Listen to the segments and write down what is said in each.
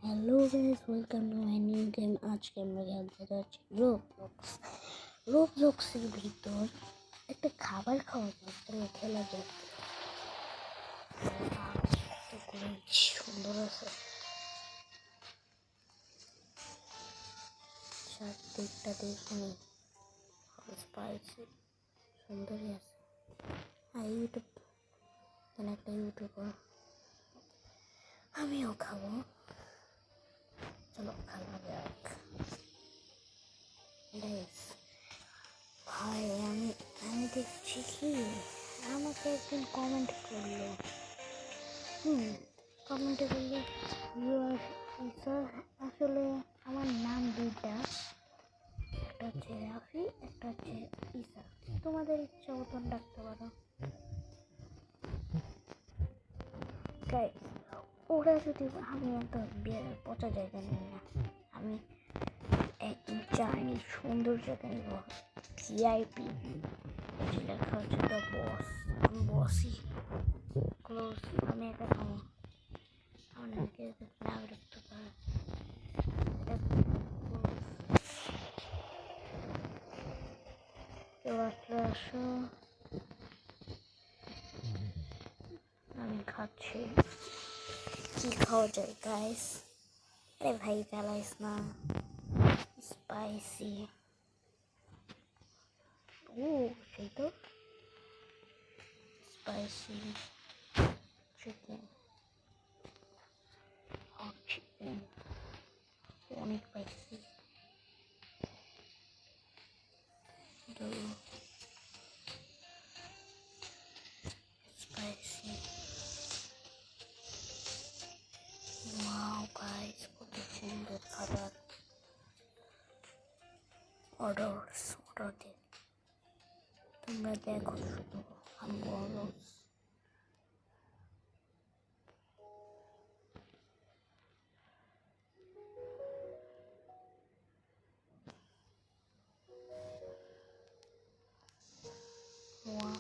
Hello guys, welcome to my new game. आज के আমরা খেলতে যাচ্ছি রোবলক্স। রোবলক্সের ভিতর একটা খাবার খাওয়া যায়, তাহলে খেলা যায়। সুন্দর আছে, চারদিকটা দেখুন, স্পাইসি সুন্দরই আছে। আর ইউটিউব একটা ইউটিউবার, আমিও খাবো। চলো খাওয়া যাক। ভাই আমি দেখছি কি আমাকে একজন কমেন্ট করলো, কমেন্টে বললো আসলে আমার নাম দুইটা, একটা হচ্ছে রাফি, একটা হচ্ছে ঈশা। তোমাদের ইচ্ছা মতন ডাকতে পারো। ওরা যদি আমি একটা পচা জায়গা নিই না, আমি একদম চাইনি সুন্দর জায়গা নিব। ভিআইপি লেখা হচ্ছে দ্য বস। আমি বসই ক্লোজ। আমি এটা খাবো, অনেকে না রাখতে পারে। কেউ আসলে আসো, আমি খাচ্ছি। কি খাওয়া যায় গাইস? আরে ভাই জ্বালাইস না, স্পাইসি। ও সেই তো স্পাইসি চিকেন, হট চিকেন, অনেক স্পাইসি। স্পাইসি, ওয়াও গাইস, কত সুন্দর খাবার। অর্ডার দে, তোমরা দেখো শুধু। আমি বলো ওয়াও।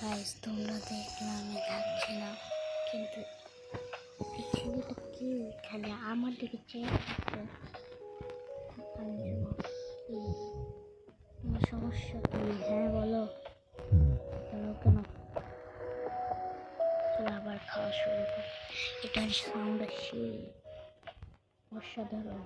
গাইস তোমরা দেখলে আমি যাচ্ছিলাম, কিন্তু এই ছেলেটা কি খালি আমার দিকে চেয়ে থাকবে। আমি যাবো তোমার সমস্যা কি? হ্যাঁ বলো বলো কেন? চলো আবার খাওয়া শুরু করি। এটার সাউন্ড আসছে অসাধারণ।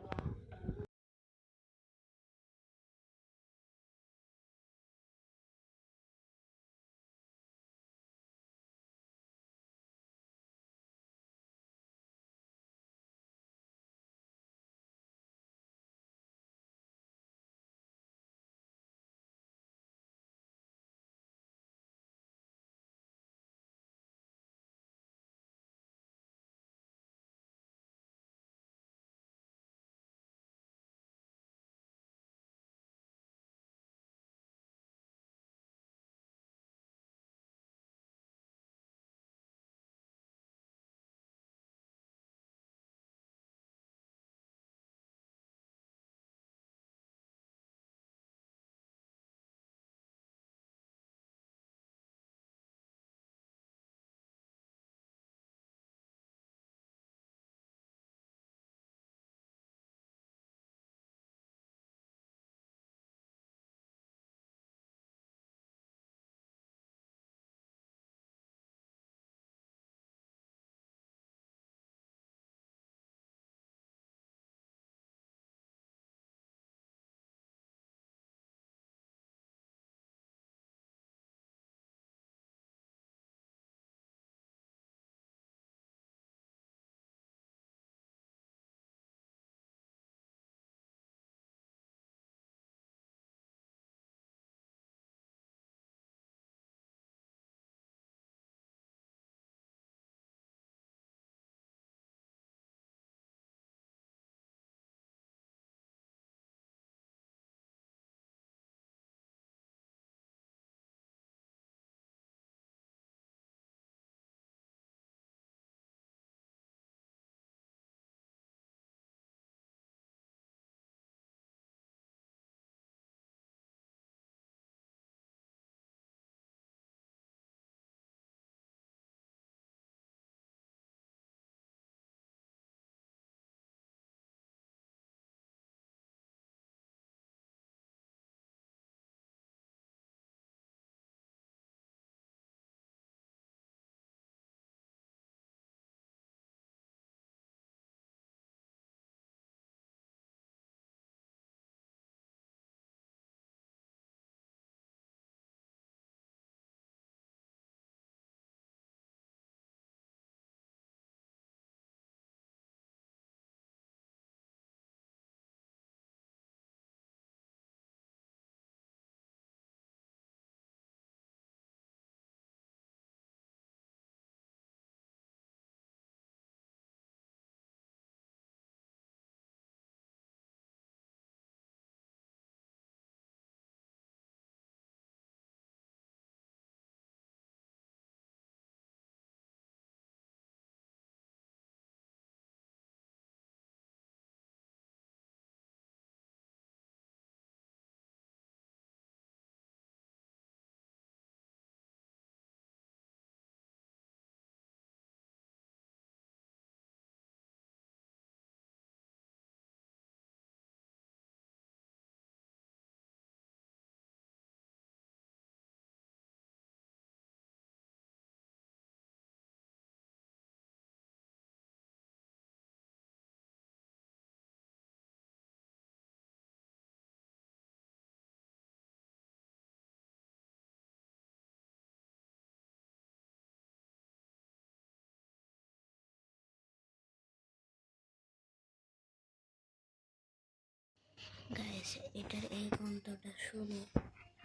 গাইস এটার এই গন্ধটা শুনে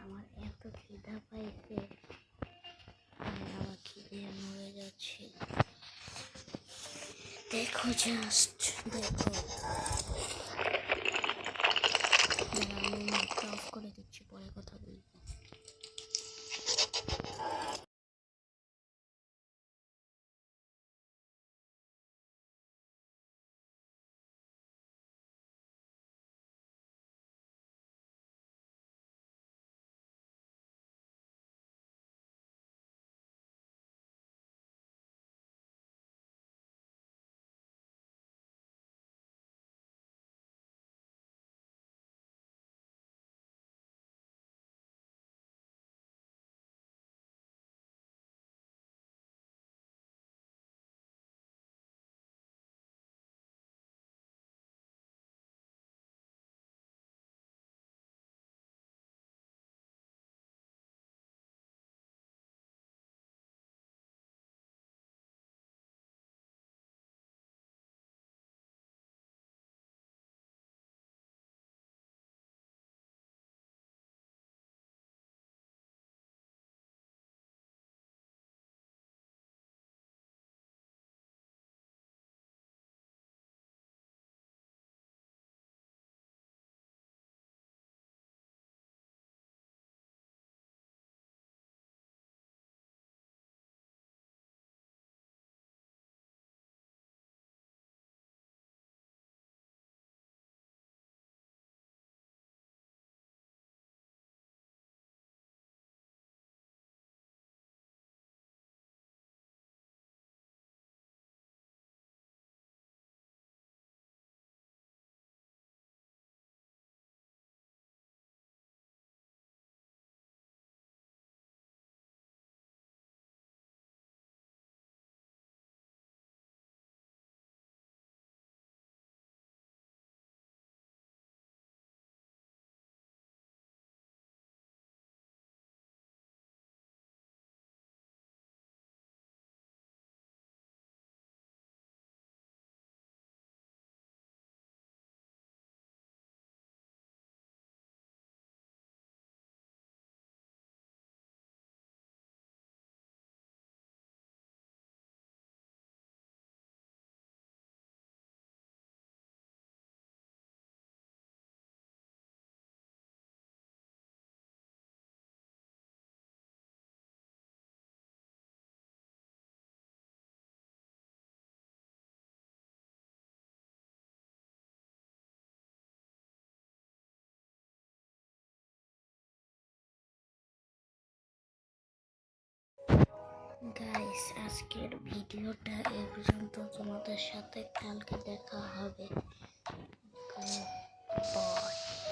আমার এত খিদা পাইছে, আমি আমার খিদে মরে যাচ্ছি। দেখো জাস্ট দেখো, আমি নেটটা অফ করে দিচ্ছি, পরে কথা বলবো। গাইস, আজকের ভিডিওটা এই পর্যন্ত। তোমাদের সাথে কালকে দেখা হবে।